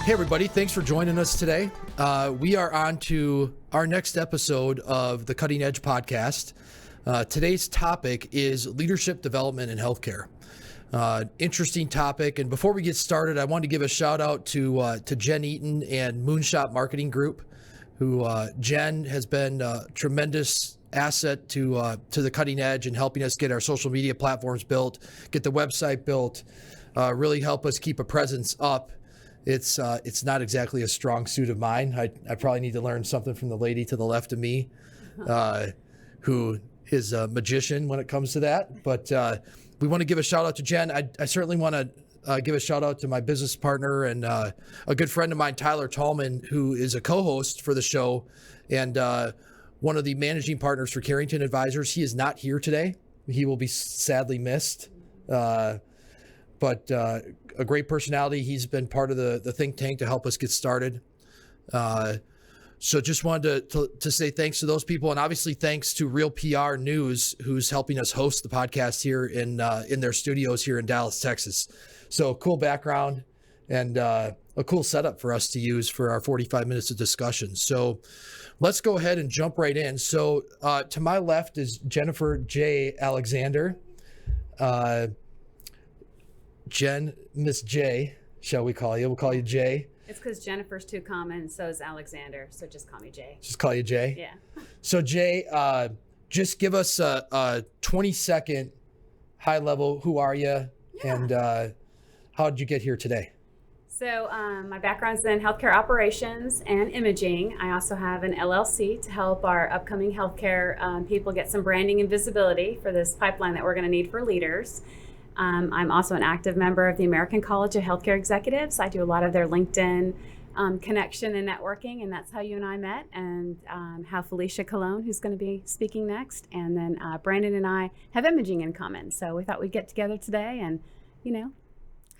Hey everybody, thanks for joining us today. We are on to our next episode of the Cutting Edge podcast. Today's topic is leadership development in healthcare. Interesting topic. And before we get started, I wanted to give a shout out to Jen Eaton and Moonshot Marketing Group, who Jen has been a tremendous asset to the Cutting Edge and helping us get our social media platforms built, get the website built, really help us keep a presence up. It's not exactly a strong suit of mine. I probably need to learn something from the lady to the left of me, who is a magician when it comes to that. But we want to give a shout out to Jen. I certainly want to give a shout out to my business partner and a good friend of mine, Tyler Tallman, who is a co-host for the show and one of the managing partners for Carrington Advisors. He is not here today. He will be sadly missed. But a great personality. He's been part of the think tank to help us get started. So just wanted to say thanks to those people, and obviously thanks to Real PR News, who's helping us host the podcast here in their studios here in Dallas, Texas. So cool background and a cool setup for us to use for our 45 minutes of discussion. So let's go ahead and jump right in. So to my left is Jennifer J. Alexander. Miss J, shall we call you? We'll call you J. It's because Jennifer's too common, so is Alexander. So just call me J. Just call you J? Yeah. So J, just give us a 20-second high level, who are you? Yeah. And how did you get here today? So my background's in healthcare operations and imaging. I also have an LLC to help our upcoming healthcare people get some branding and visibility for this pipeline that we're going to need for leaders. I'm also an active member of the American College of Healthcare Executives. I do a lot of their LinkedIn connection and networking, and that's how you and I met, and have Felicia Colón, who's going to be speaking next. And then Brandon and I have imaging in common. So we thought we'd get together today and,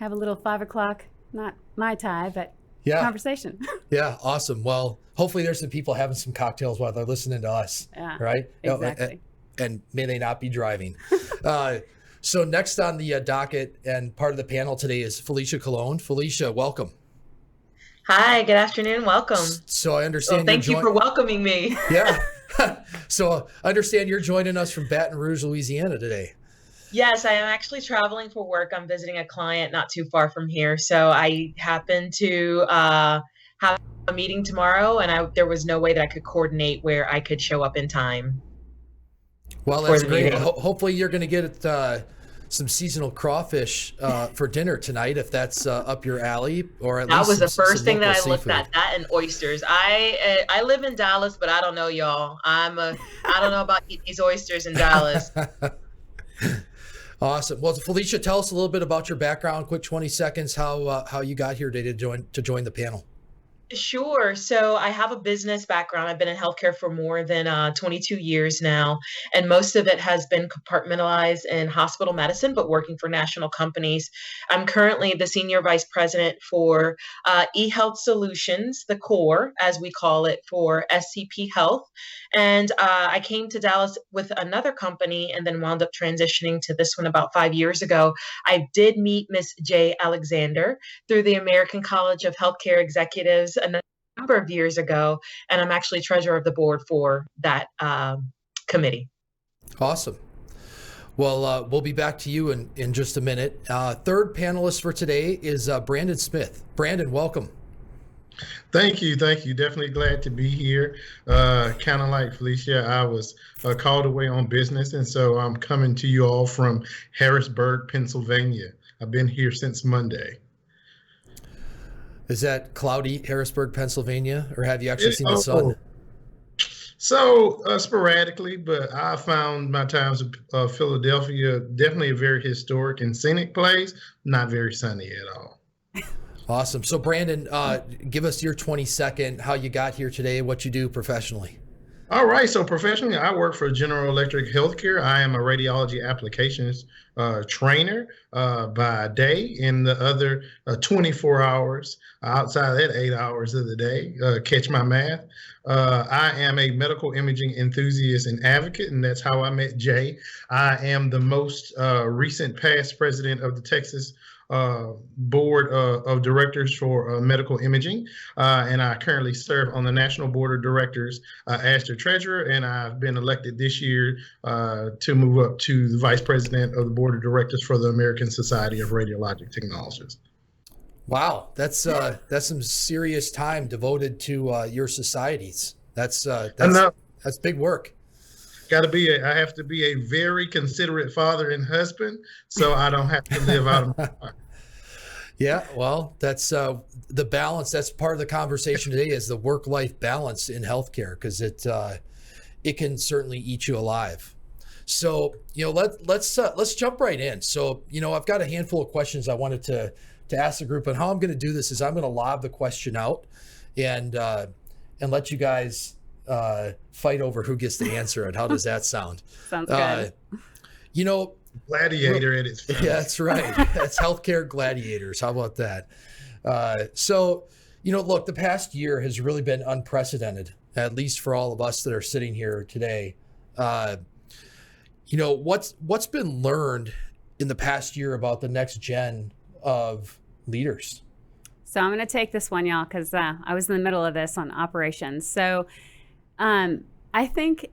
have a little 5 o'clock, not Mai Tai, but conversation. Yeah, awesome. Well, hopefully there's some people having some cocktails while they're listening to us, right? Exactly. And may they not be driving. So next on the docket and part of the panel today is Felicia Colón. Felicia, welcome. Hi, good afternoon. Welcome. So I understand. Thank you for welcoming me. Yeah. So I understand you're joining us from Baton Rouge, Louisiana today. Yes, I am actually traveling for work. I'm visiting a client not too far from here. So I happen to have a meeting tomorrow, and there was no way that I could coordinate where I could show up in time. Well, that's great. Hopefully you're going to get some seasonal crawfish for dinner tonight, if that's up your alley, or at least that was the first thing that I looked at. That and oysters. I live in Dallas, but I don't know y'all. I don't know about these oysters in Dallas. Awesome. Well, Felicia, tell us a little bit about your background. Quick 20 seconds. How you got here today to join the panel. Sure. So I have a business background. I've been in healthcare for more than 22 years now, and most of it has been compartmentalized in hospital medicine, but working for national companies. I'm currently the Senior Vice President for eHealth Solutions, the core, as we call it, for SCP Health. And I came to Dallas with another company and then wound up transitioning to this one about 5 years ago. I did meet Miss J. Alexander through the American College of Healthcare Executives a number of years ago, and I'm actually treasurer of the board for that committee. Awesome. Well, we'll be back to you in just a minute. Third panelist for today is Brandon Smith. Brandon, welcome. Thank you. Definitely glad to be here. Kind of like Felicia, I was called away on business, and so I'm coming to you all from Harrisburg, Pennsylvania. I've been here since Monday. Is that cloudy Harrisburg, Pennsylvania, or have you actually seen the sun? So sporadically, but I found my times of Philadelphia definitely a very historic and scenic place, not very sunny at all. Awesome. So Brandon, give us your 20-second, how you got here today, what you do professionally. All right. So professionally, I work for General Electric Healthcare. I am a radiology applications trainer by day, and the other 24 hours outside that 8 hours of the day, catch my math. I am a medical imaging enthusiast and advocate, and that's how I met Jay. I am the most recent past president of the Texas board of directors for medical imaging, and I currently serve on the national board of directors as their treasurer, and I've been elected this year to move up to the vice president of the board of directors for the American Society of Radiologic Technologists. Wow, that's some serious time devoted to your societies. That's big work. I have to be a very considerate father and husband, so I don't have to live out of my heart. Yeah, well, that's the balance. That's part of the conversation today, is the work-life balance in healthcare, because it can certainly eat you alive. So, let's jump right in. So, I've got a handful of questions I wanted to ask the group, and how I'm going to do this is I'm going to lob the question out and let you guys fight over who gets to answer it. How does that sound? Sounds good. Gladiator at its finest. Yeah, that's right. That's healthcare gladiators. How about that? Look, the past year has really been unprecedented, at least for all of us that are sitting here today. What's been learned in the past year about the next gen of leaders? So I'm going to take this one, y'all, because I was in the middle of this on operations. So I think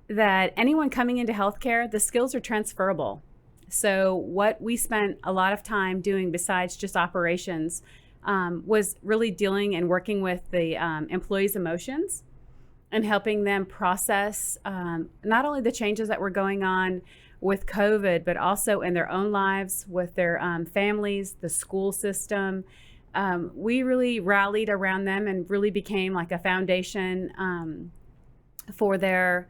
that anyone coming into healthcare, the skills are transferable. So what we spent a lot of time doing besides just operations was really dealing and working with the employees' emotions and helping them process not only the changes that were going on with COVID, but also in their own lives, with their families, the school system. We really rallied around them and really became like a foundation for their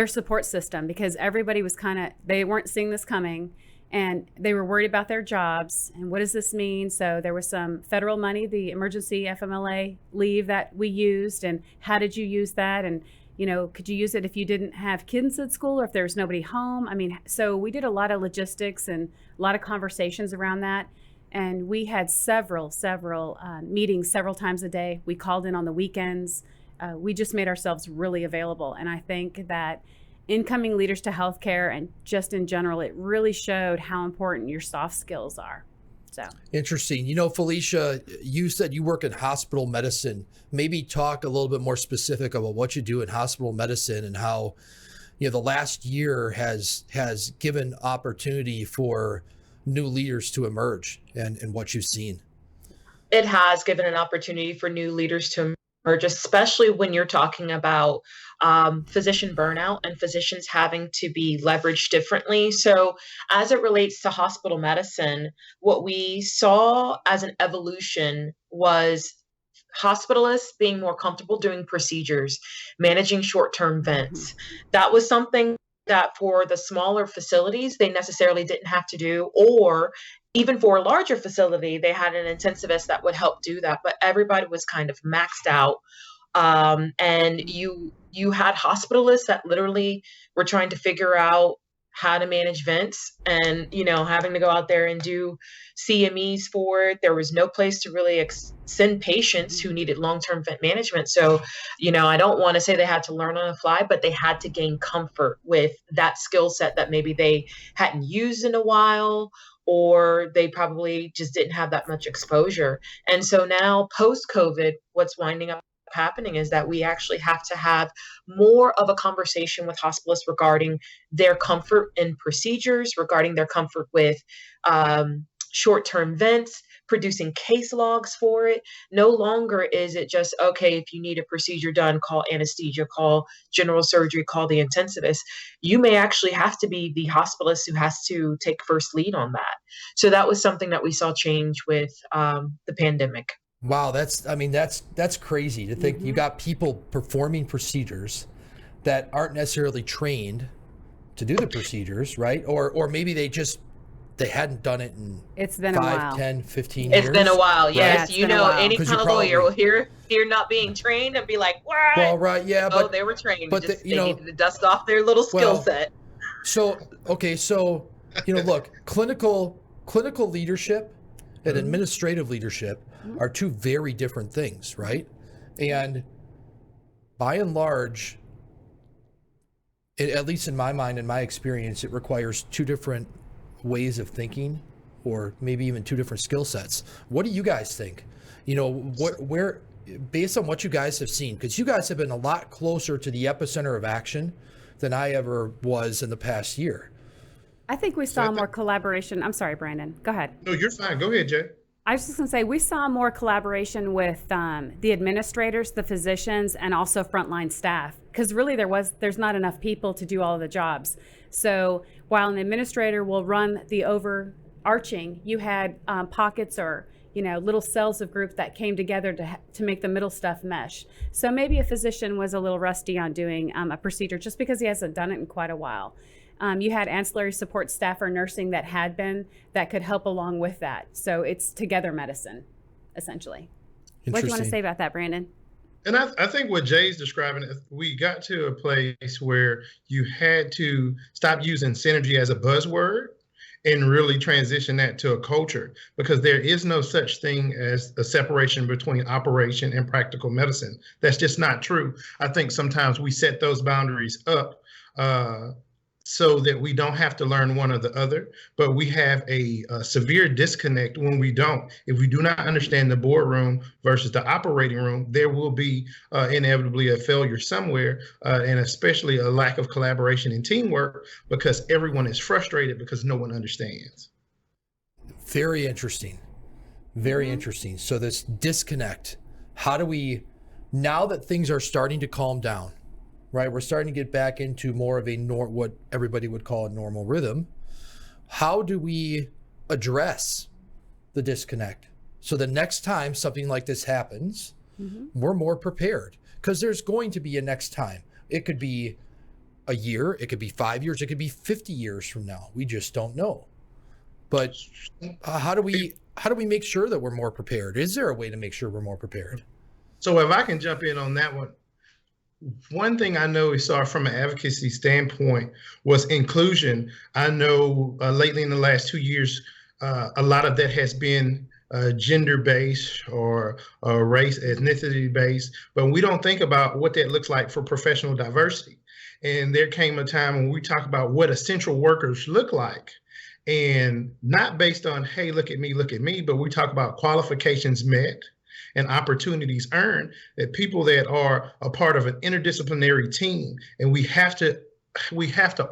support system, because everybody was they weren't seeing this coming, and they were worried about their jobs and what does this mean. So there was some federal money, the emergency FMLA leave that we used, and how did you use that? And could you use it if you didn't have kids at school or if there was nobody home? So we did a lot of logistics and a lot of conversations around that. And we had several meetings several times a day. We called in on the weekends. We just made ourselves really available. And I think that incoming leaders to healthcare and just in general, it really showed how important your soft skills are. So interesting. Felicia, you said you work in hospital medicine. Maybe talk a little bit more specific about what you do in hospital medicine and how, the last year has given opportunity for new leaders to emerge and what you've seen. It has given an opportunity for new leaders to emerge, especially when you're talking about physician burnout and physicians having to be leveraged differently. So as it relates to hospital medicine, what we saw as an evolution was hospitalists being more comfortable doing procedures, managing short-term vents. That was something that for the smaller facilities, they necessarily didn't have to do, or even for a larger facility, they had an intensivist that would help do that, but everybody was kind of maxed out. And you had hospitalists that literally were trying to figure out how to manage vents and, having to go out there and do CMEs for it. There was no place to really send patients who needed long-term vent management. So, I don't want to say they had to learn on the fly, but they had to gain comfort with that skill set that maybe they hadn't used in a while, or they probably just didn't have that much exposure. And so now post-COVID, what's winding up happening is that we actually have to have more of a conversation with hospitalists regarding their comfort in procedures, regarding their comfort with short-term vents, producing case logs for it. No longer is it just, okay, if you need a procedure done, call anesthesia, call general surgery, call the intensivist. You may actually have to be the hospitalist who has to take first lead on that. So that was something that we saw change with the pandemic. Wow, that's crazy to think. You got people performing procedures that aren't necessarily trained to do the procedures, right? Or maybe they hadn't done it in it's been 5, a while. 10, 15 years. It's been a while, yes. Right? Any kind of lawyer will hear you're not being trained and be like, what? Well, right, yeah. Oh, they were trained. But they needed to dust off their little skill set. So Look, clinical leadership and administrative leadership are two very different things, right? And by and large, at least in my mind and my experience, it requires two different ways of thinking, or maybe even two different skill sets. What do you guys think? Where, based on what you guys have seen, because you guys have been a lot closer to the epicenter of action than I ever was in the past year. I think we saw more collaboration. I'm sorry, Brandon. Go ahead. No, you're fine. Go ahead, Jay. I was just going to say, we saw more collaboration with the administrators, the physicians, and also frontline staff, because really there's not enough people to do all of the jobs. So while an administrator will run the overarching, you had pockets or little cells of group that came together to make the middle stuff mesh. So maybe a physician was a little rusty on doing a procedure just because he hasn't done it in quite a while. You had ancillary support staff or nursing that could help along with that. So it's together medicine, essentially. What do you want to say about that, Brandon? And I think what Jay's describing, we got to a place where you had to stop using synergy as a buzzword and really transition that to a culture, because there is no such thing as a separation between operation and practical medicine. That's just not true. I think sometimes we set those boundaries up so that we don't have to learn one or the other, but we have a severe disconnect when we don't. If we do not understand the boardroom versus the operating room, there will be inevitably a failure somewhere, and especially a lack of collaboration and teamwork, because everyone is frustrated because no one understands. Very interesting. Very interesting. So this disconnect, how do we, now that things are starting to calm down, right? We're starting to get back into more of what everybody would call a normal rhythm. How do we address the disconnect so the next time something like this happens, we're more prepared? Because there's going to be a next time. It could be a year, it could be 5 years, it could be 50 years from now. We just don't know. But how do we make sure that we're more prepared? Is there a way to make sure we're more prepared? So if I can jump in on that one thing I know we saw from an advocacy standpoint was inclusion. I know lately in the last 2 years, a lot of that has been gender-based or race, ethnicity-based, but we don't think about what that looks like for professional diversity. And there came a time when we talk about what essential workers look like, and not based on, hey, look at me, but we talk about qualifications met and opportunities earned, that people that are a part of an interdisciplinary team, and we have to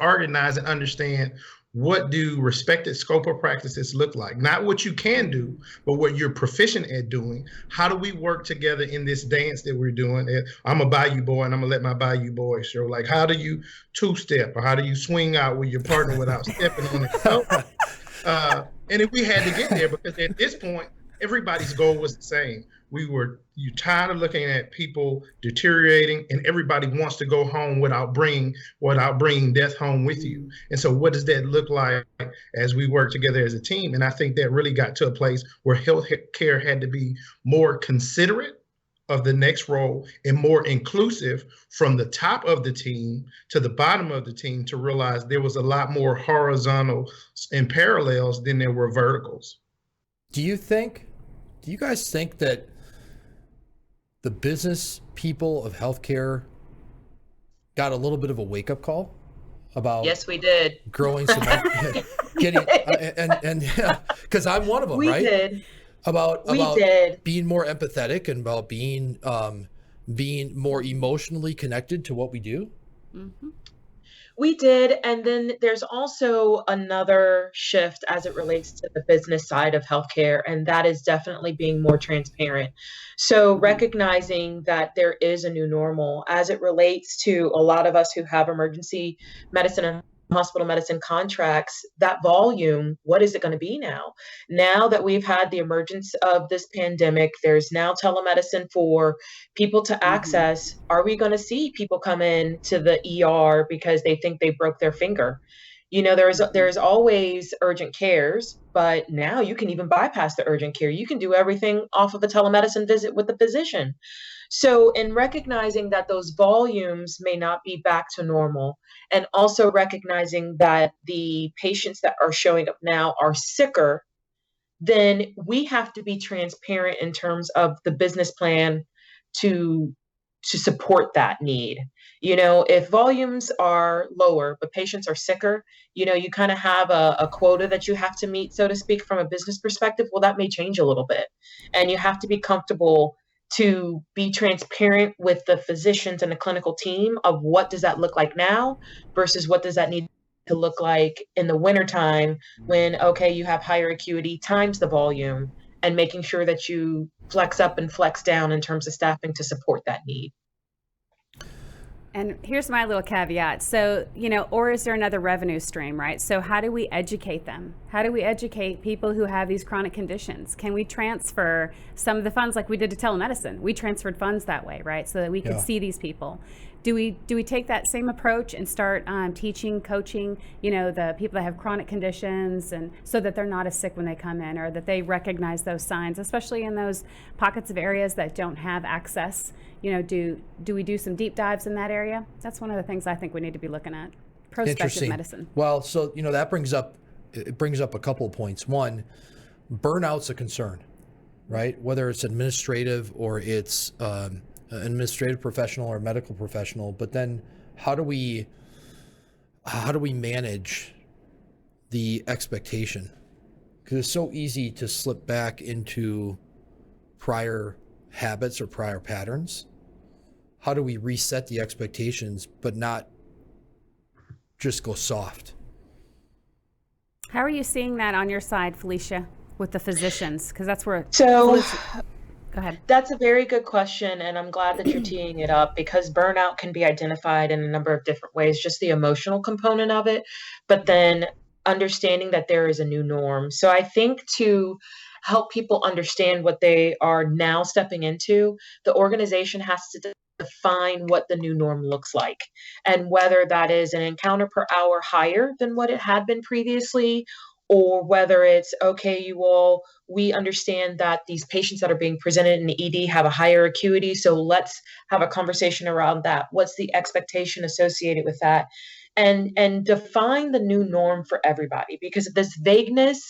organize and understand, what do respected scope of practices look like? Not what you can do, but what you're proficient at doing. How do we work together in this dance that we're doing? And I'm a Bayou boy, and I'm gonna let my Bayou boy show. Like, how do you two-step, or how do you swing out with your partner without stepping on it? And if we had to get there, because at this point, everybody's goal was the same. You're tired of looking at people deteriorating, and everybody wants to go home without bringing death home with you. And so what does that look like as we work together as a team? And I think that really got to a place where healthcare had to be more considerate of the next role and more inclusive from the top of the team to the bottom of the team, to realize there was a lot more horizontal and parallels than there were verticals. Do you guys think that the business people of healthcare got a little bit of a wake-up call about? Yes, we did. Growing some, getting, and because I'm one of them, right? We did. About being more empathetic and about being more emotionally connected to what we do. Mm-hmm. We did. And then there's also another shift as it relates to the business side of healthcare, and that is definitely being more transparent. So recognizing that there is a new normal as it relates to a lot of us who have emergency medicine and hospital medicine contracts, that volume, what is it going to be now? Now that we've had the emergence of this pandemic, there's now telemedicine for people to access. Are we going to see people come in to the ER because they think they broke their finger? There's always urgent cares, but now you can even bypass the urgent care. You can do everything off of a telemedicine visit with the physician. So in recognizing that those volumes may not be back to normal, and also recognizing that the patients that are showing up now are sicker, then we have to be transparent in terms of the business plan to support that need. If volumes are lower but patients are sicker, you kind of have a quota that you have to meet, so to speak, from a business perspective. Well, that may change a little bit, and you have to be comfortable to be transparent with the physicians and the clinical team of what does that look like now versus what does that need to look like in the wintertime when, okay, you have higher acuity times the volume, and making sure that you flex up and flex down in terms of staffing to support that need. And here's my little caveat. So, or is there another revenue stream, right? So how do we educate them? How do we educate people who have these chronic conditions? Can we transfer some of the funds like we did to telemedicine? We transferred funds that way, right? So that we could see these people. Do we take that same approach and start teaching, coaching, the people that have chronic conditions, and so that they're not as sick when they come in, or that they recognize those signs, especially in those pockets of areas that don't have access? Do we do some deep dives in that area? That's one of the things I think we need to be looking at. Prospective medicine. Well, so that brings up a couple of points. One, burnout's a concern, right? Whether it's administrative or it's administrative professional or medical professional, but then how do we manage the expectation? Because it's so easy to slip back into prior habits or prior patterns. How do we reset the expectations but not just go soft? How are you seeing that on your side, Felicia, with the physicians? Because that's where go ahead. That's a very good question, and I'm glad that you're teeing it up, because burnout can be identified in a number of different ways, just the emotional component of it, but then understanding that there is a new norm. So I think to help people understand what they are now stepping into, the organization has to define what the new norm looks like, and whether that is an encounter per hour higher than what it had been previously, or whether it's, okay, we understand that these patients that are being presented in the ED have a higher acuity, so let's have a conversation around that. What's the expectation associated with that? And define the new norm for everybody, because this vagueness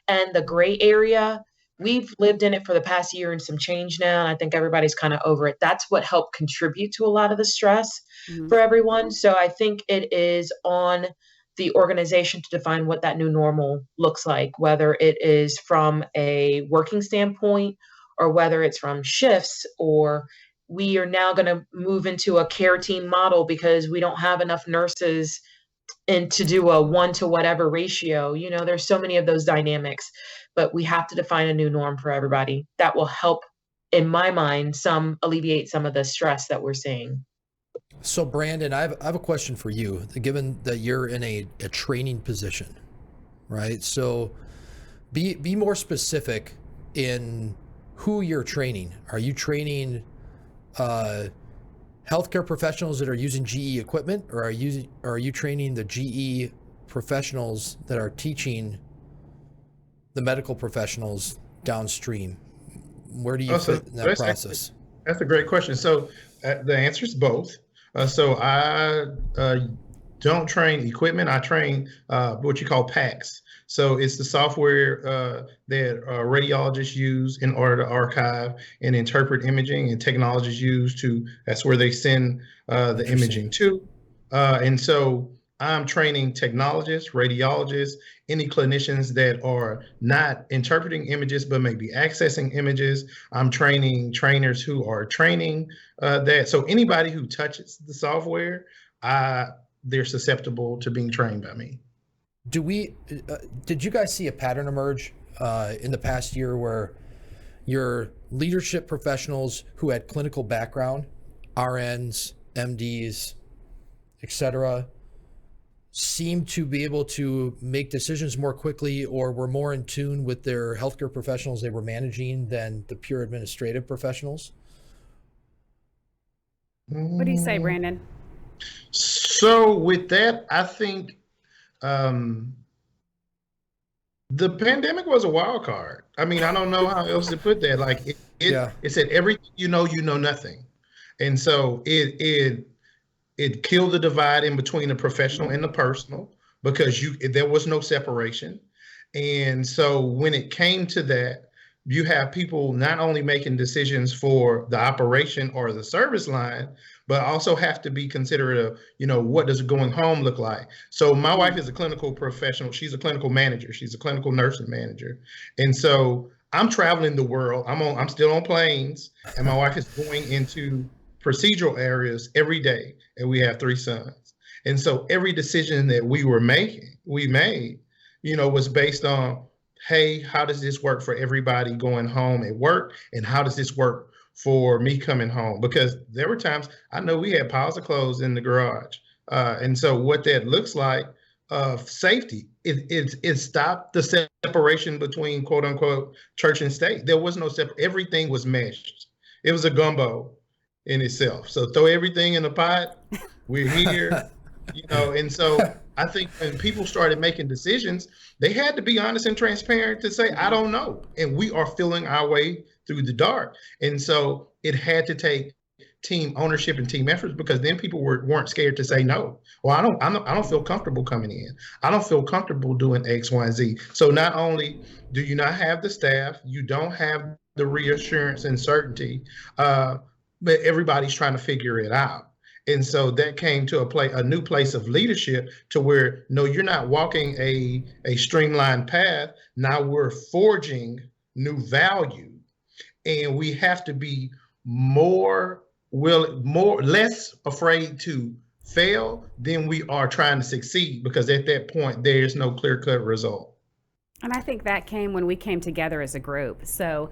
and the gray area, we've lived in it for the past year and some change now, and I think everybody's kind of over it. That's what helped contribute to a lot of the stress for everyone. So I think it is on the organization to define what that new normal looks like, whether it is from a working standpoint or whether it's from shifts, or we are now going to move into a care team model because we don't have enough nurses and to do a 1 to whatever ratio. There's so many of those dynamics, but we have to define a new norm for everybody. That will help, in my mind, alleviate some of the stress that we're seeing. So Brandon, I have a question for you, given that you're in a training position, right? So be more specific in who you're training. Are you training healthcare professionals that are using GE equipment, or are you training the GE professionals that are teaching the medical professionals downstream? Where do you fit in that process? That's a great question. So the answer is both. So I don't train equipment. I train what you call PACS. So it's the software that radiologists use in order to archive and interpret imaging, and technologists use that's where they send the imaging to. And so I'm training technologists, radiologists, any clinicians that are not interpreting images but maybe accessing images. I'm training trainers who are training that. So anybody who touches the software, they're susceptible to being trained by me. Did you guys see a pattern emerge in the past year where your leadership professionals who had clinical background, RNs, MDs, etc., seemed to be able to make decisions more quickly, or were more in tune with their healthcare professionals they were managing than the pure administrative professionals? What do you say, Brandon? So with that, I think The pandemic was a wild card. I mean, I don't know how else to put that. Like it said everything you know nothing. And so it killed the divide in between the professional and the personal because there was no separation. And so when it came to that, you have people not only making decisions for the operation or the service line, but also have to be considerate of, what does going home look like? So my wife is a clinical professional. She's a clinical manager. She's a clinical nursing manager. And so I'm traveling the world. I'm still on planes, and my wife is going into procedural areas every day. And we have 3 sons. And so every decision that we made, was based on, hey, how does this work for everybody going home at work? And how does this work for me coming home? Because there were times I know we had piles of clothes in the garage. And so what that looks like, safety, it stopped the separation between quote unquote church and state. There was no everything was meshed. It was a gumbo in itself. So throw everything in a pot, we're here, and so I think when people started making decisions, they had to be honest and transparent to say, I don't know. And we are feeling our way through the dark. And so it had to take team ownership and team efforts, because then people weren't scared to say no. Well, I don't feel comfortable coming in. I don't feel comfortable doing X, Y, and Z. So not only do you not have the staff, you don't have the reassurance and certainty, but everybody's trying to figure it out. And so that came to a new place of leadership to where, no, you're not walking a streamlined path. Now we're forging new value, and we have to be less afraid to fail than we are trying to succeed, because at that point, there's no clear-cut result. And I think that came when we came together as a group. So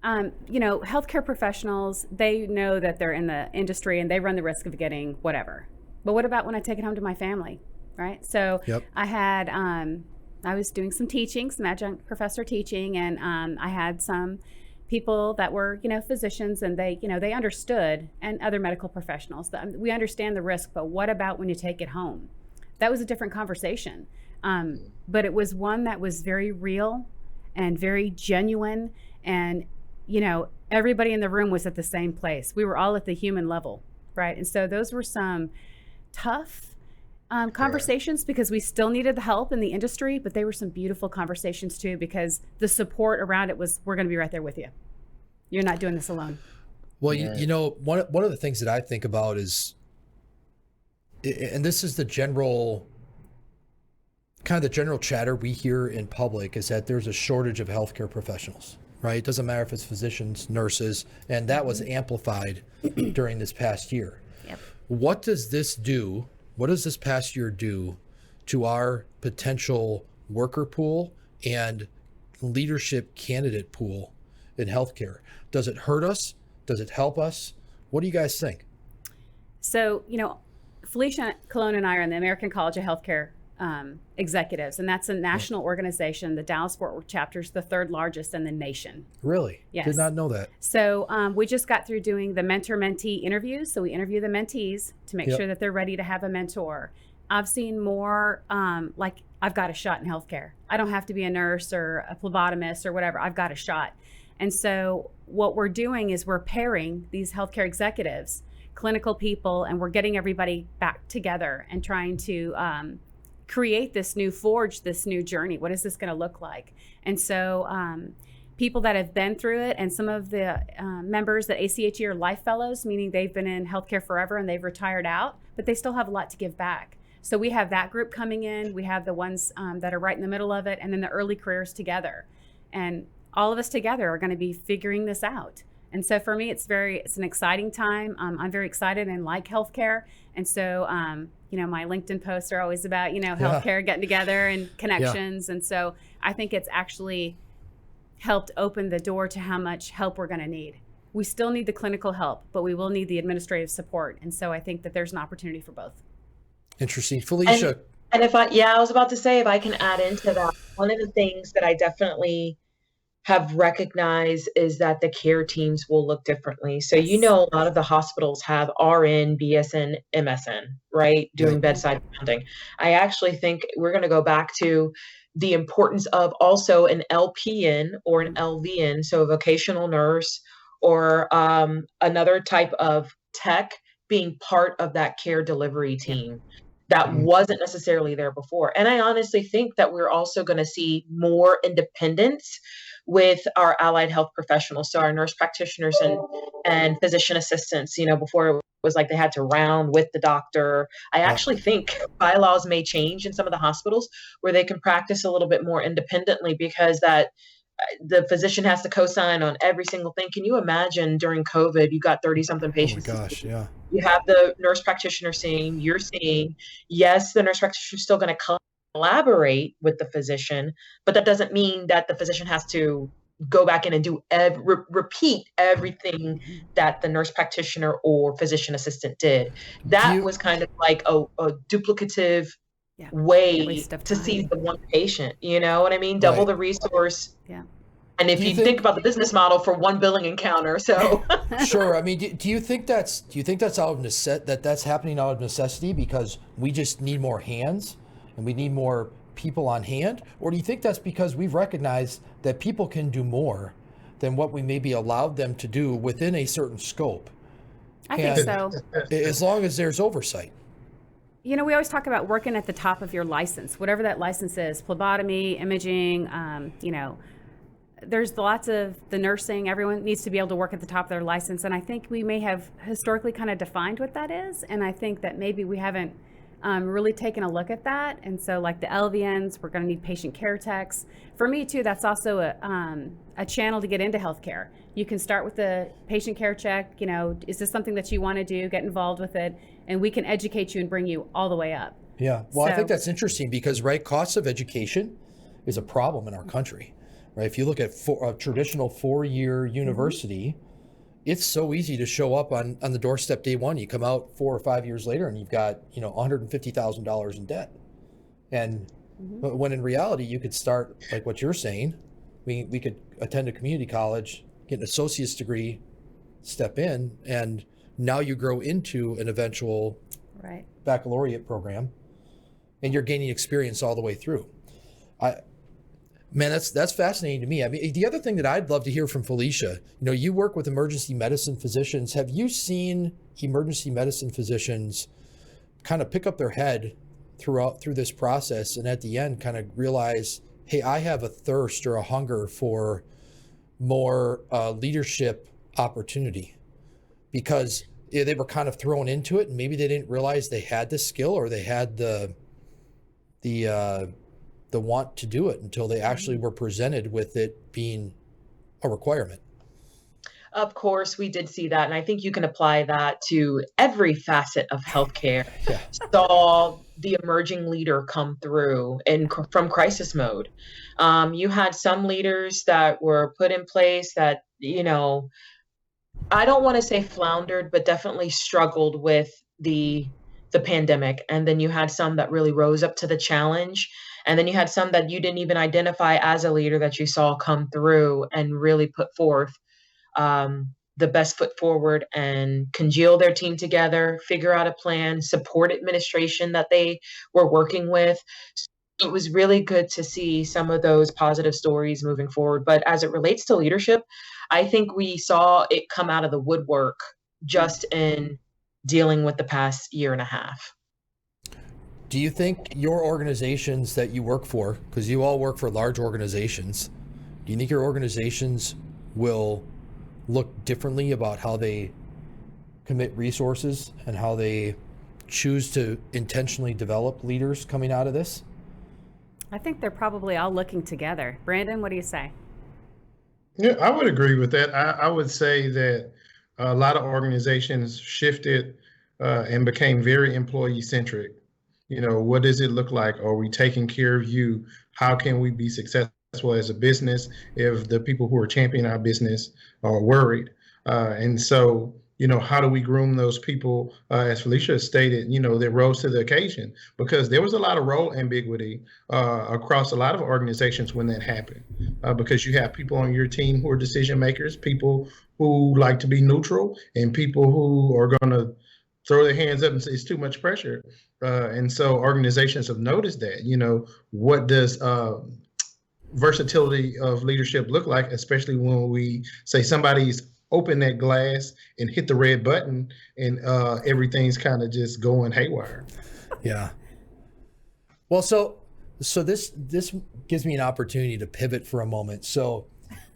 healthcare professionals, they know that they're in the industry and they run the risk of getting whatever. But what about when I take it home to my family, right? So I was doing some teaching, some adjunct professor teaching, and I had some people that were, physicians, and they understood, and other medical professionals. We understand the risk, but what about when you take it home? That was a different conversation. But it was one that was very real and very genuine, and everybody in the room was at the same place. We were all at the human level, right? And so those were some tough conversations, because we still needed the help in the industry, but they were some beautiful conversations too, because the support around it was, we're going to be right there with you. You're not doing this alone. Well, one of the things that I think about is, and this is the general chatter we hear in public, is that there's a shortage of healthcare professionals. Right? It doesn't matter if it's physicians, nurses, and that was amplified during this past year. Yep. What does this past year do to our potential worker pool and leadership candidate pool in healthcare? Does it hurt us? Does it help us? What do you guys think? So, Felicia, Colón, and I are in the American College of Healthcare executives, and that's a national organization. The Dallas-Fort Worth chapter is the 3rd largest in the nation. Really? Yes. Did not know that. So we just got through doing the mentor-mentee interviews. So we interview the mentees to make sure that they're ready to have a mentor. I've seen more like, I've got a shot in healthcare. I don't have to be a nurse or a phlebotomist or whatever. I've got a shot. And so what we're doing is we're pairing these healthcare executives, clinical people, and we're getting everybody back together and trying to create this new journey. What is this going to look like? And so people that have been through it, and some of the members at ACHE are life fellows, meaning they've been in healthcare forever and they've retired out, but they still have a lot to give back. So we have that group coming in. We have the ones that are right in the middle of it, and then the early careers together. And all of us together are going to be figuring this out. And so for me, it's an exciting time. I'm very excited and like healthcare. And so, my LinkedIn posts are always about, healthcare getting together and connections. And so I think it's actually helped open the door to how much help we're going to need. We still need the clinical help, but we will need the administrative support. And so I think that there's an opportunity for both. Interesting. Felicia. And I was about to say, if I can add into that, one of the things that I definitely have recognized is that the care teams will look differently. So, Yes. a lot of the hospitals have RN, BSN, MSN, right? Doing bedside rounding. I actually think we're going to go back to the importance of also an LPN or an LVN, so a vocational nurse or another type of tech being part of that care delivery team. That wasn't necessarily there before. And I honestly think that we're also going to see more independence with our allied health professionals. So our nurse practitioners and physician assistants, before it was like they had to round with the doctor. I actually think bylaws may change in some of the hospitals where they can practice a little bit more independently, because that the physician has to co-sign on every single thing. Can you imagine during COVID, you got 30 something patients? Oh my gosh, yeah. You have the nurse practitioner saying, you're saying, yes, the nurse practitioner is still going to collaborate with the physician, but that doesn't mean that the physician has to go back in and do repeat everything that the nurse practitioner or physician assistant did. That was kind of like a duplicative way to see the one patient, you know what I mean? Double the resource. Yeah. And if you think about the business model for one billing encounter, so sure. I mean, do you think that's out of that's happening out of necessity because we just need more hands and we need more people on hand, or do you think that's because we've recognized that people can do more than what we maybe allowed them to do within a certain scope? I think so. As long as there's oversight. We always talk about working at the top of your license, whatever that license is, phlebotomy, imaging, there's lots of the nursing. Everyone needs to be able to work at the top of their license. And I think we may have historically kind of defined what that is. And I think that maybe we haven't really taken a look at that. And so like the LVNs, we're going to need patient care techs. For me too, that's also a channel to get into healthcare. You can start with the patient care check. Is this something that you want to do? Get involved with it. And we can educate you and bring you all the way up. Yeah. Well, I think that's interesting because, costs of education is a problem in our country. Right, if you look at a traditional 4-year university, it's so easy to show up on the doorstep day one. You come out 4 or 5 years later and you've got, $150,000 in debt. And when in reality, you could start like what you're saying. We could attend a community college, get an associate's degree, step in, and now you grow into an eventual baccalaureate program, and you're gaining experience all the way through. Man, that's fascinating to me. I mean, the other thing that I'd love to hear from Felicia, you work with emergency medicine physicians. Have you seen emergency medicine physicians kind of pick up their head through this process and at the end kind of realize, hey, I have a thirst or a hunger for more leadership opportunity? Because they were kind of thrown into it and maybe they didn't realize they had the skill or they had the want to do it until they actually were presented with it being a requirement. Of course, we did see that. And I think you can apply that to every facet of healthcare. Yeah. Saw the emerging leader come through from crisis mode. You had some leaders that were put in place that, I don't want to say floundered, but definitely struggled with the pandemic. And then you had some that really rose up to the challenge. And then you had some that you didn't even identify as a leader that you saw come through and really put forth the best foot forward and congeal their team together, figure out a plan, support administration that they were working with. So it was really good to see some of those positive stories moving forward. But as it relates to leadership, I think we saw it come out of the woodwork just in dealing with the past year and a half. Do you think your organizations that you work for, because you all work for large organizations, do you think your organizations will look differently about how they commit resources and how they choose to intentionally develop leaders coming out of this? I think they're probably all looking together. Brandon, what do you say? Yeah, I would agree with that. I would say that a lot of organizations shifted and became very employee-centric. What does it look like? Are we taking care of you? How can we be successful as a business if the people who are championing our business are worried? And so how do we groom those people, as Felicia stated, that rose to the occasion? Because there was a lot of role ambiguity across a lot of organizations when that happened, because you have people on your team who are decision makers, people who like to be neutral, and people who are going to throw their hands up and say it's too much pressure. And so organizations have noticed that, what does versatility of leadership look like, especially when we say somebody's open that glass and hit the red button and everything's kind of just going haywire. Yeah. Well, so this gives me an opportunity to pivot for a moment. So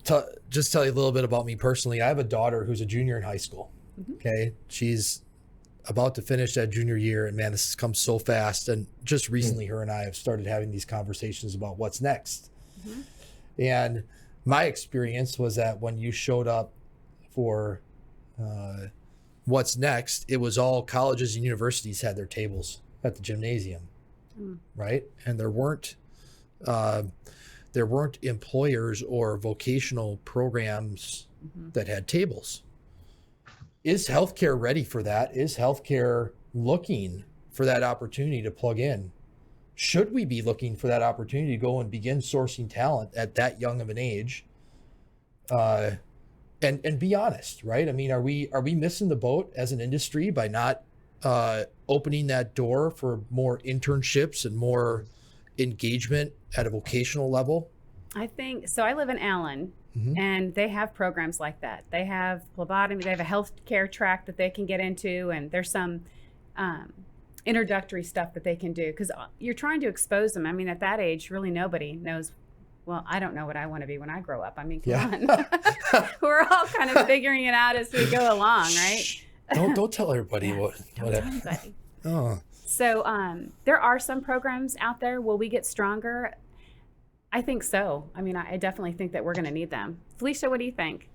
to just tell you a little bit about me personally, I have a daughter who's a junior in high school. Mm-hmm. Okay. She's about to finish that junior year, and man, this has come so fast. And just recently, her and I have started having these conversations about what's next. Mm-hmm. And my experience was that when you showed up for what's next, it was all colleges and universities had their tables at the gymnasium, right? And there weren't employers or vocational programs that had tables. Is healthcare ready for that? Is healthcare looking for that opportunity to plug in? Should we be looking for that opportunity to go and begin sourcing talent at that young of an age? And be honest, right? I mean, are we missing the boat as an industry by not opening that door for more internships and more engagement at a vocational level? I think so. I live in Allen, and they have programs like that. They have phlebotomy. They have a healthcare track that they can get into, and there's some introductory stuff that they can do, because you're trying to expose them. I mean, at that age, really nobody knows. Well, I don't know what I want to be when I grow up. I mean, come on. We're all kind of figuring it out as we go along, right? Don't tell everybody what. Don't tell anybody. Oh. So there are some programs out there. Will we get stronger? I think so. I mean, I definitely think that we're going to need them. Felicia, what do you think?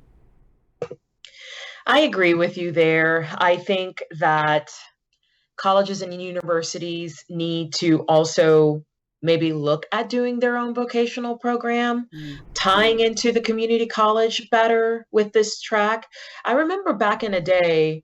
I agree with you there. I think that colleges and universities need to also maybe look at doing their own vocational program, tying into the community college better with this track. I remember back in the day,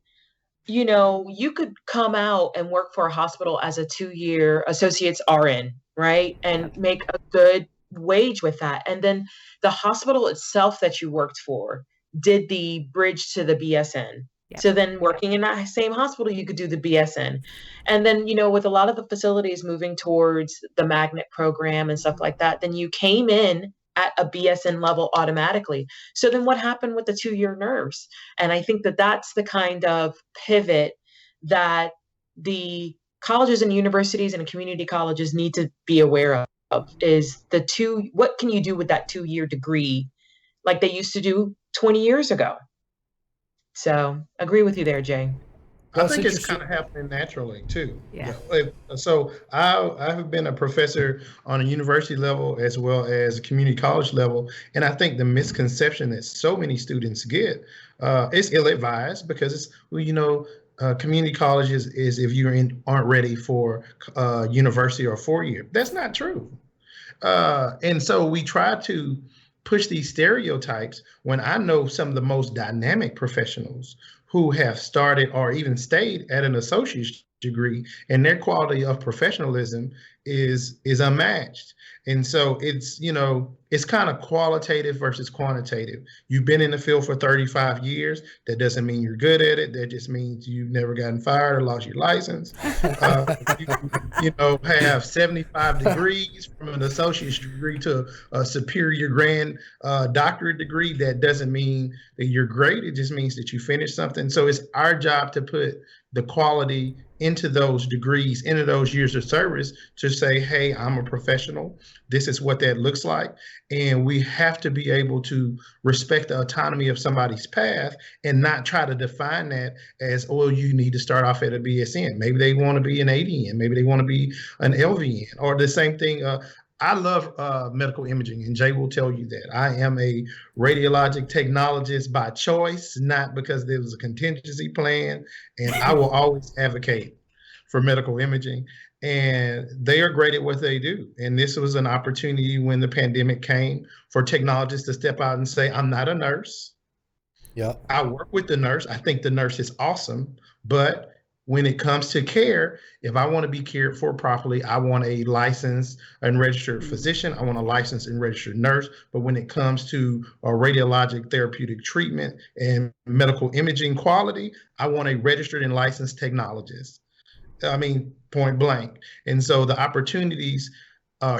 you could come out and work for a hospital as a 2-year associate's RN, right? And make a good wage with that. And then the hospital itself that you worked for did the bridge to the BSN. Yep. So then working in that same hospital, you could do the BSN. And then, with a lot of the facilities moving towards the magnet program and stuff like that, then you came in at a BSN level automatically. So then what happened with the 2-year nurse? And I think that that's the kind of pivot that the colleges and universities and community colleges need to be aware of, is what can you do with that 2-year degree like they used to do 20 years ago? So agree with you there, Jay. I think it's kind of happening naturally too. Yeah. So I have been a professor on a university level as well as a community college level, and I think the misconception that so many students get is ill-advised, because it's community colleges is if you aren't ready for university or 4-year. That's not true. And so we try to push these stereotypes when I know some of the most dynamic professionals who have started or even stayed at an associate's degree, and their quality of professionalism is unmatched. And so it's kind of qualitative versus quantitative. You've been in the field for 35 years. That doesn't mean you're good at it. That just means you've never gotten fired or lost your license. You have 75 degrees from an associate's degree to a superior grand doctorate degree. That doesn't mean that you're great. It just means that you finished something. So it's our job to put the quality into those degrees, into those years of service, to say, hey, I'm a professional. This is what that looks like. And we have to be able to respect the autonomy of somebody's path and not try to define that as, oh, you need to start off at a BSN. Maybe they want to be an ADN. Maybe they want to be an LVN, or the same thing. I love medical imaging, and Jay will tell you that. I am a radiologic technologist by choice, not because there was a contingency plan, and I will always advocate for medical imaging. And they are great at what they do. And this was an opportunity when the pandemic came for technologists to step out and say, I'm not a nurse. Yeah. I work with the nurse. I think the nurse is awesome. But when it comes to care, if I want to be cared for properly, I want a licensed and registered physician. I want a licensed and registered nurse. But when it comes to radiologic therapeutic treatment and medical imaging quality, I want a registered and licensed technologist. I mean, point blank. And so the opportunities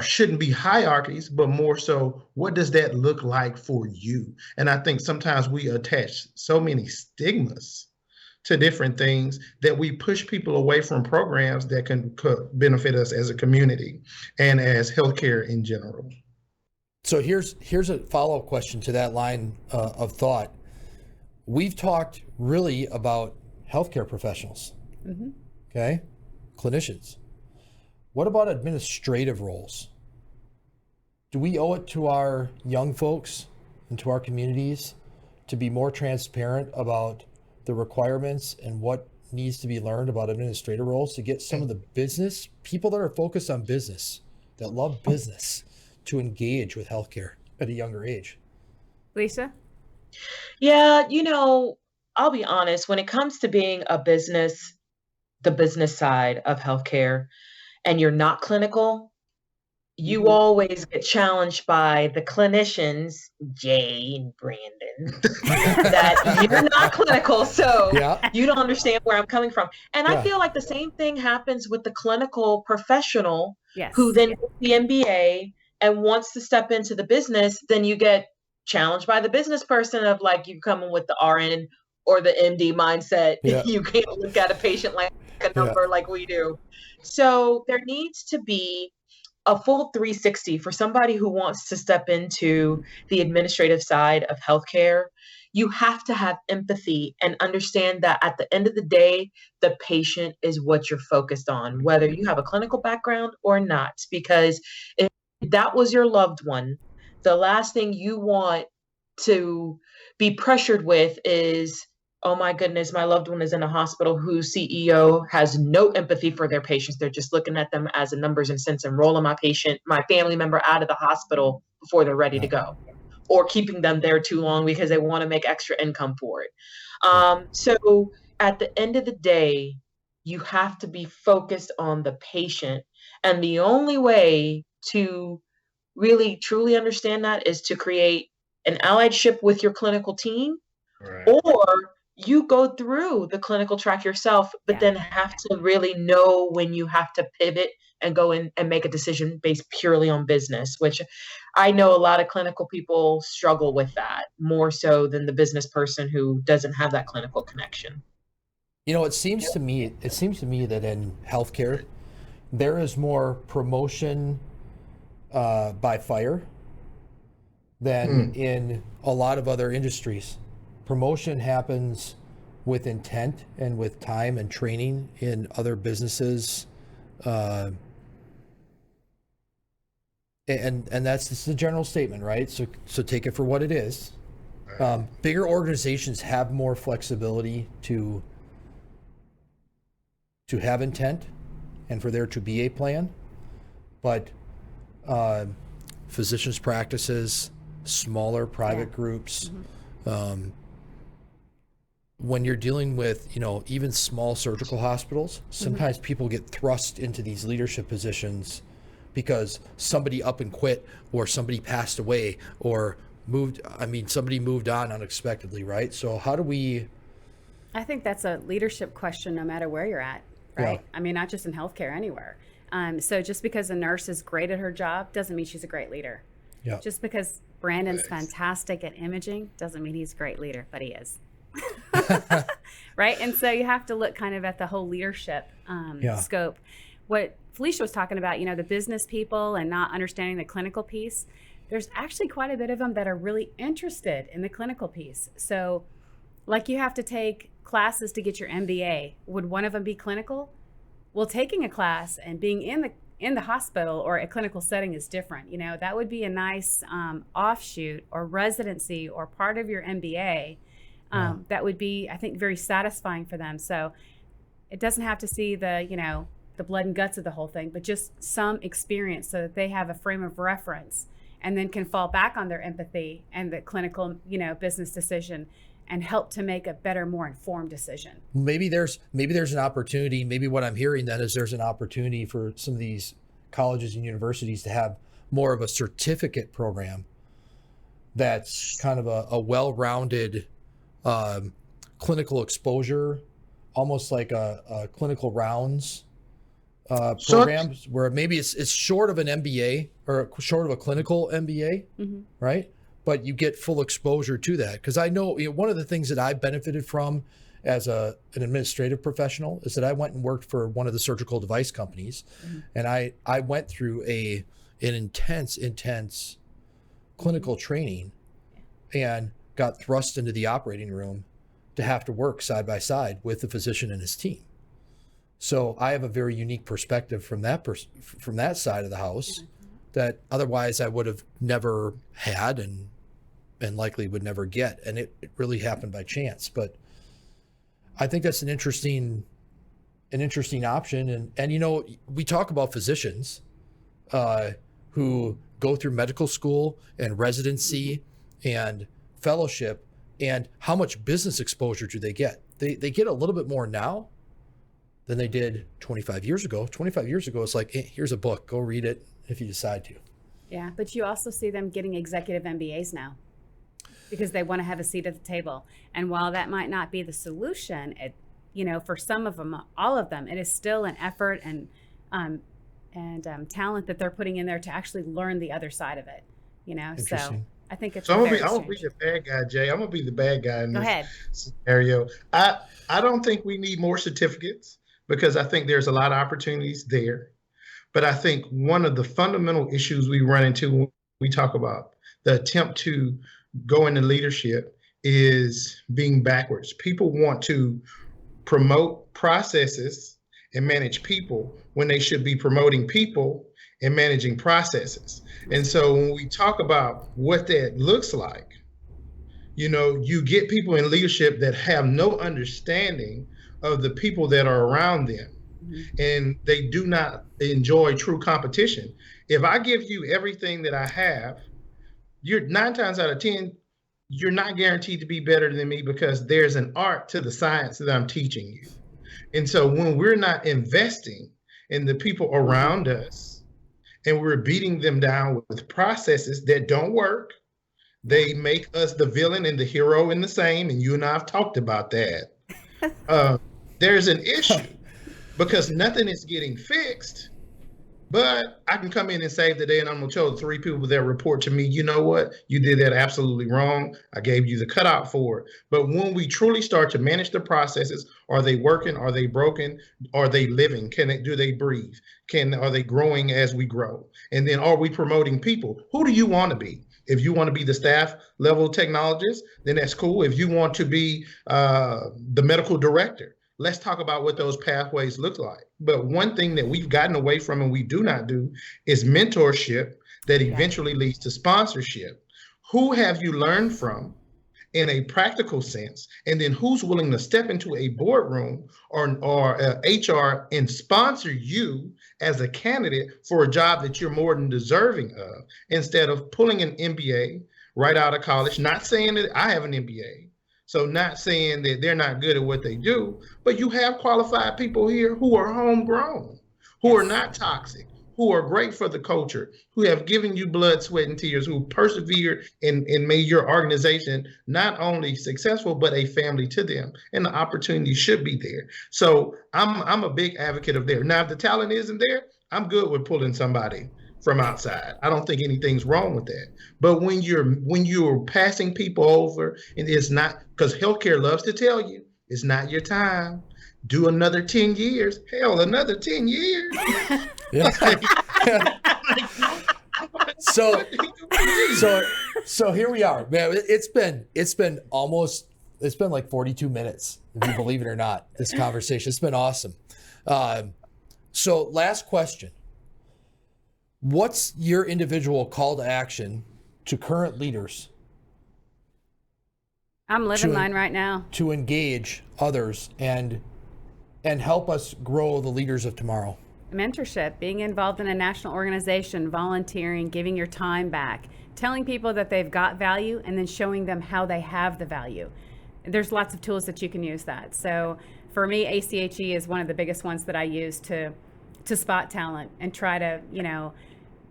shouldn't be hierarchies, but more so, what does that look like for you? And I think sometimes we attach so many stigmas to different things that we push people away from programs that could benefit us as a community and as healthcare in general. So here's a follow-up question to that line of thought. We've talked really about healthcare professionals, okay, clinicians. What about administrative roles? Do we owe it to our young folks and to our communities to be more transparent about the requirements and what needs to be learned about administrative roles to get some of the business people that are focused on business, that love business, to engage with healthcare at a younger age? Lisa? Yeah, I'll be honest, when it comes to being the business side of healthcare, and you're not clinical, you always get challenged by the clinicians, Jay and Brandon, that you're not clinical, so you don't understand where I'm coming from. And I feel like the same thing happens with the clinical professional who then gets the MBA and wants to step into the business. Then you get challenged by the business person of like, you coming with the RN or the MD mindset. You can't look at a patient like a number like we do. So there needs to be a full 360 for somebody who wants to step into the administrative side of healthcare. You have to have empathy and understand that at the end of the day, the patient is what you're focused on, whether you have a clinical background or not. Because if that was your loved one, the last thing you want to be pressured with is, oh my goodness, my loved one is in a hospital whose CEO has no empathy for their patients. They're just looking at them as a numbers and cents and rolling my family member out of the hospital before they're ready to go, or keeping them there too long because they want to make extra income for it. So at the end of the day, you have to be focused on the patient. And the only way to really truly understand that is to create an alliedship with your clinical team, or you go through the clinical track yourself, but then have to really know when you have to pivot and go in and make a decision based purely on business, which I know a lot of clinical people struggle with that more so than the business person who doesn't have that clinical connection. It seems to me that in healthcare, there is more promotion by fire than in a lot of other industries. Promotion happens with intent and with time and training in other businesses. And that's just a general statement, right? So take it for what it is. Bigger organizations have more flexibility to have intent and for there to be a plan. But physicians' practices, smaller private groups, when you're dealing with, even small surgical hospitals, sometimes people get thrust into these leadership positions because somebody up and quit, or somebody passed away, or somebody moved on unexpectedly, right? So how do we... I think that's a leadership question no matter where you're at, right? I mean, not just in healthcare, anywhere. So just because a nurse is great at her job doesn't mean she's a great leader. Just because Brandon's fantastic at imaging doesn't mean he's a great leader, but he is. Right? And so you have to look kind of at the whole leadership scope. What Felicia was talking about, the business people and not understanding the clinical piece, there's actually quite a bit of them that are really interested in the clinical piece. So like you have to take classes to get your MBA. Would one of them be clinical? Well, taking a class and being in the hospital or a clinical setting is different. That would be a nice offshoot or residency or part of your MBA. That would be, I think, very satisfying for them. So it doesn't have to see the blood and guts of the whole thing, but just some experience so that they have a frame of reference and then can fall back on their empathy and the clinical, business decision and help to make a better, more informed decision. Maybe there's an opportunity. Maybe what I'm hearing then is there's an opportunity for some of these colleges and universities to have more of a certificate program that's kind of a well-rounded clinical exposure, almost like a clinical rounds program, where maybe it's short of an MBA or short of a clinical MBA, right? But you get full exposure to that. Because I know, one of the things that I've benefited from as an administrative professional is that I went and worked for one of the surgical device companies, and I went through an intense clinical training and got thrust into the operating room to have to work side by side with the physician and his team. So I have a very unique perspective from that side of the house that otherwise I would have never had and likely would never get. And it really happened by chance. But I think that's an interesting option. And we talk about physicians who go through medical school and residency and fellowship, and how much business exposure do they get? They get a little bit more now than they did 25 years ago. 25 years ago, it's like, hey, here's a book, go read it if you decide to. Yeah, but you also see them getting executive MBAs now because they want to have a seat at the table. And while that might not be the solution, for some of them, all of them, it is still an effort and talent that they're putting in there to actually learn the other side of it. So I think it's. So I'm gonna be the bad guy, Jay. I'm gonna be the bad guy in this scenario. I don't think we need more certificates because I think there's a lot of opportunities there. But I think one of the fundamental issues we run into when we talk about the attempt to go into leadership is being backwards. People want to promote processes and manage people when they should be promoting people and managing processes. And so when we talk about what that looks like, you get people in leadership that have no understanding of the people that are around them, and they do not enjoy true competition. If I give you everything that I have, you're 9 times out of 10, you're not guaranteed to be better than me because there's an art to the science that I'm teaching you. And so when we're not investing in the people around us, and we're beating them down with processes that don't work, they make us the villain and the hero in the same, and you and I have talked about that. There's an issue because nothing is getting fixed, but I can come in and save the day, and I'm gonna tell the 3 people that report to me, you know what, you did that absolutely wrong. I gave you the cutout for it. But when we truly start to manage the processes, are they working? Are they broken? Are they living? Do they breathe? Are they growing as we grow? And then are we promoting people? Who do you want to be? If you want to be the staff level technologist, then that's cool. If you want to be the medical director, let's talk about what those pathways look like. But one thing that we've gotten away from and we do not do is mentorship that eventually leads to sponsorship. Who have you learned from in a practical sense? And then who's willing to step into a boardroom or HR and sponsor you as a candidate for a job that you're more than deserving of, instead of pulling an MBA right out of college? Not saying that I have an MBA. So not saying that they're not good at what they do, but you have qualified people here who are homegrown, who are not toxic, who are great for the culture, who have given you blood, sweat, and tears, who persevered and made your organization not only successful, but a family to them. And the opportunity should be there. So I'm a big advocate of there. Now, if the talent isn't there, I'm good with pulling somebody from outside. I don't think anything's wrong with that. But when you're passing people over, and it's not, because healthcare loves to tell you, it's not your time. Do another 10 years. Hell, another 10 years. Yeah. So here we are, man. It's been like 42 minutes, if you believe it or not, this conversation. It's been awesome. So last question. What's your individual call to action to current leaders? I'm living mine right now. To engage others and help us grow the leaders of tomorrow. Mentorship, being involved in a national organization, volunteering, giving your time back, telling people that they've got value, and then showing them how they have the value. there's lots of tools that you can use that. So for me, ACHE is one of the biggest ones that I use to spot talent and try to,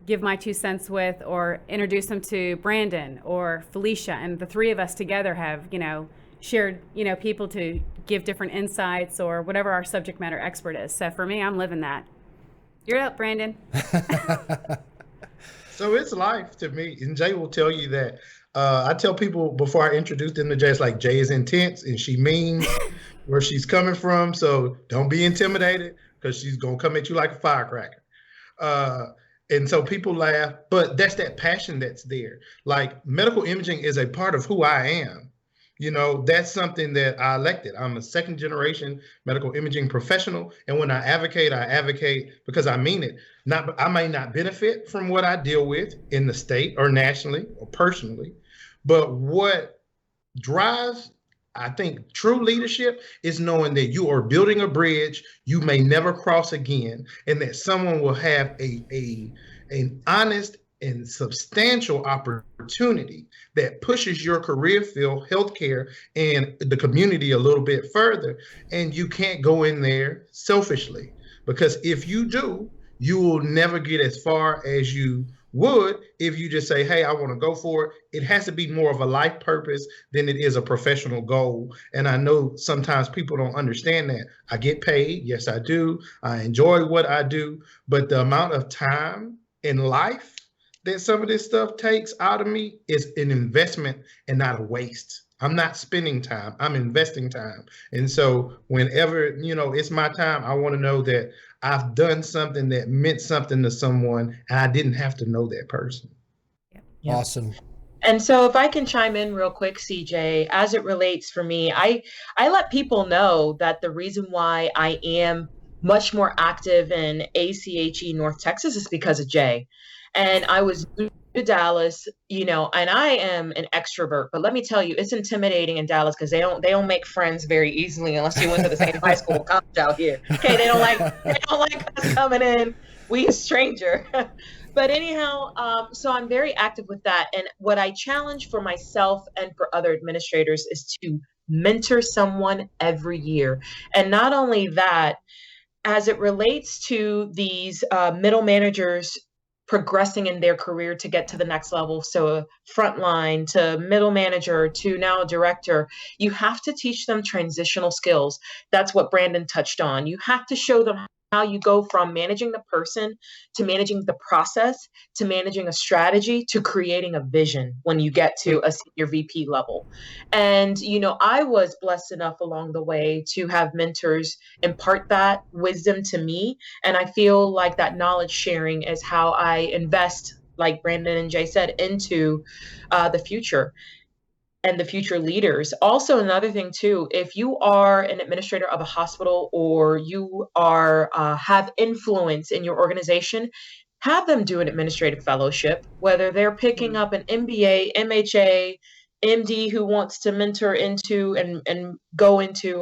give my 2 cents with, or introduce them to Brandon or Felicia. And the three of us together have, shared, people to give different insights or whatever our subject matter expert is. So for me, I'm living that. You're up, Brandon. So it's life to me. And Jay will tell you that. I tell people before I introduce them to Jay, it's like Jay is intense and she means where she's coming from. So don't be intimidated, because she's going to come at you like a firecracker. And so people laugh, but that's that passion that's there. Like, medical imaging is a part of who I am. That's something that I elected. I'm a second generation medical imaging professional. And when I advocate because I mean it. I may not benefit from what I deal with in the state or nationally or personally, but what drives, I think, true leadership is knowing that you are building a bridge you may never cross again, and that someone will have an honest and substantial opportunity that pushes your career field, healthcare, and the community a little bit further. And you can't go in there selfishly, because if you do, you will never get as far as you would if you just say, hey, I want to go for it. It has to be more of a life purpose than it is a professional goal. And I know sometimes people don't understand that. I get paid. Yes, I do. I enjoy what I do. But the amount of time in life that some of this stuff takes out of me is an investment and not a waste. I'm not spending time. I'm investing time. And so whenever, it's my time, I want to know that I've done something that meant something to someone, and I didn't have to know that person. Yeah. Awesome. And so if I can chime in real quick, CJ, as it relates for me, I let people know that the reason why I am much more active in ACHE North Texas is because of Jay. And I was to Dallas, and I am an extrovert, but let me tell you, it's intimidating in Dallas because they don't make friends very easily unless you went to the same high school or college out here. Okay, they don't like us coming in. We a stranger. But anyhow, so I'm very active with that. And what I challenge for myself and for other administrators is to mentor someone every year. And not only that, as it relates to these middle managers progressing in their career to get to the next level, so frontline to middle manager to now director, you have to teach them transitional skills. That's what Brandon touched on. You have to show them how you go from managing the person to managing the process to managing a strategy to creating a vision when you get to a senior VP level. And, I was blessed enough along the way to have mentors impart that wisdom to me. And I feel like that knowledge sharing is how I invest, like Brandon and Jay said, into the future and the future leaders. Also, another thing too, if you are an administrator of a hospital or you are have influence in your organization, have them do an administrative fellowship, whether they're picking up an MBA, MHA, MD who wants to mentor into and go into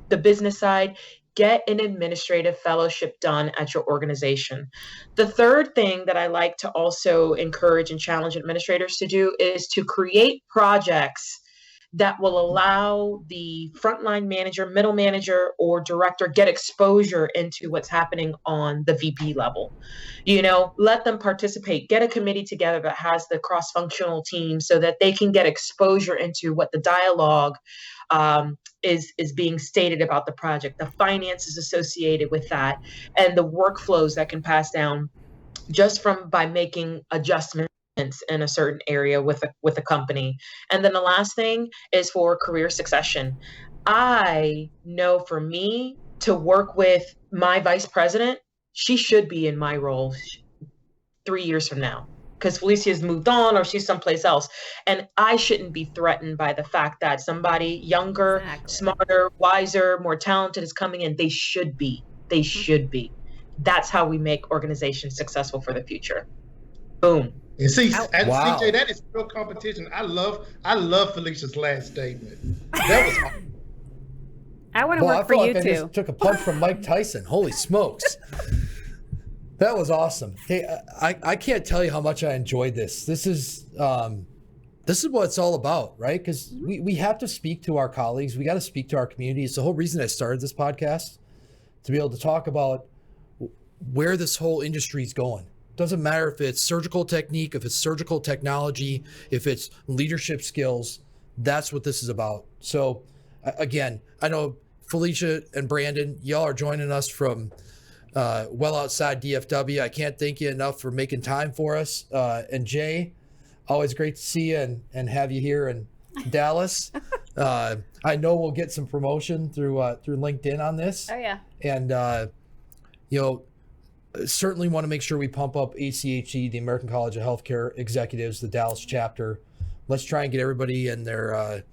the business side. Get an administrative fellowship done at your organization. The third thing that I like to also encourage and challenge administrators to do is to create projects that will allow the frontline manager, middle manager, or director get exposure into what's happening on the VP level. Let them participate, get a committee together that has the cross-functional team so that they can get exposure into what the dialogue is being stated about the project, the finances associated with that, and the workflows that can pass down just by making adjustments in a certain area with a company. And then the last thing is for career succession. I know for me to work with my vice president, she should be in my role 3 years from now, because Felicia's moved on or she's someplace else. And I shouldn't be threatened by the fact that somebody younger, smarter, wiser, more talented is coming in. They should be. That's how we make organizations successful for the future. Boom. And see, CJ, that is real competition. I love Felicia's last statement. That was awesome. I want to work for you too. I just took a punch from Mike Tyson. Holy smokes. That was awesome. Hey, I can't tell you how much I enjoyed this. This this is what it's all about, right? Because we have to speak to our colleagues. We got to speak to our community. It's the whole reason I started this podcast, to be able to talk about where this whole industry is going. Doesn't matter if it's surgical technique, if it's surgical technology, if it's leadership skills, that's what this is about. So again, I know Felicia and Brandon, y'all are joining us from well outside DFW. I can't thank you enough for making time for us. And Jay, always great to see you and have you here in Dallas. I know we'll get some promotion through LinkedIn on this. Oh yeah. And certainly want to make sure we pump up ACHE, the American College of Healthcare Executives, the Dallas chapter. Let's try and get everybody and their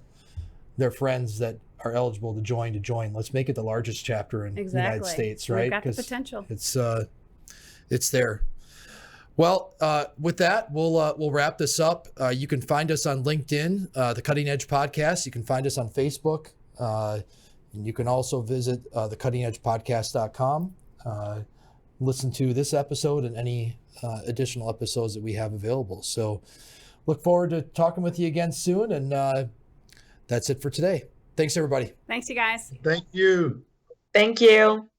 friends that are eligible to join. Let's make it the largest chapter in the United States, right? We've got the potential. It's there. Well, with that, we'll wrap this up. You can find us on LinkedIn, the Cutting Edge Podcast. You can find us on Facebook. And you can also visit thecuttingedgepodcast.com. Listen to this episode and any additional episodes that we have available. So look forward to talking with you again soon. And that's it for today. Thanks, everybody. Thanks, you guys. Thank you. Thank you.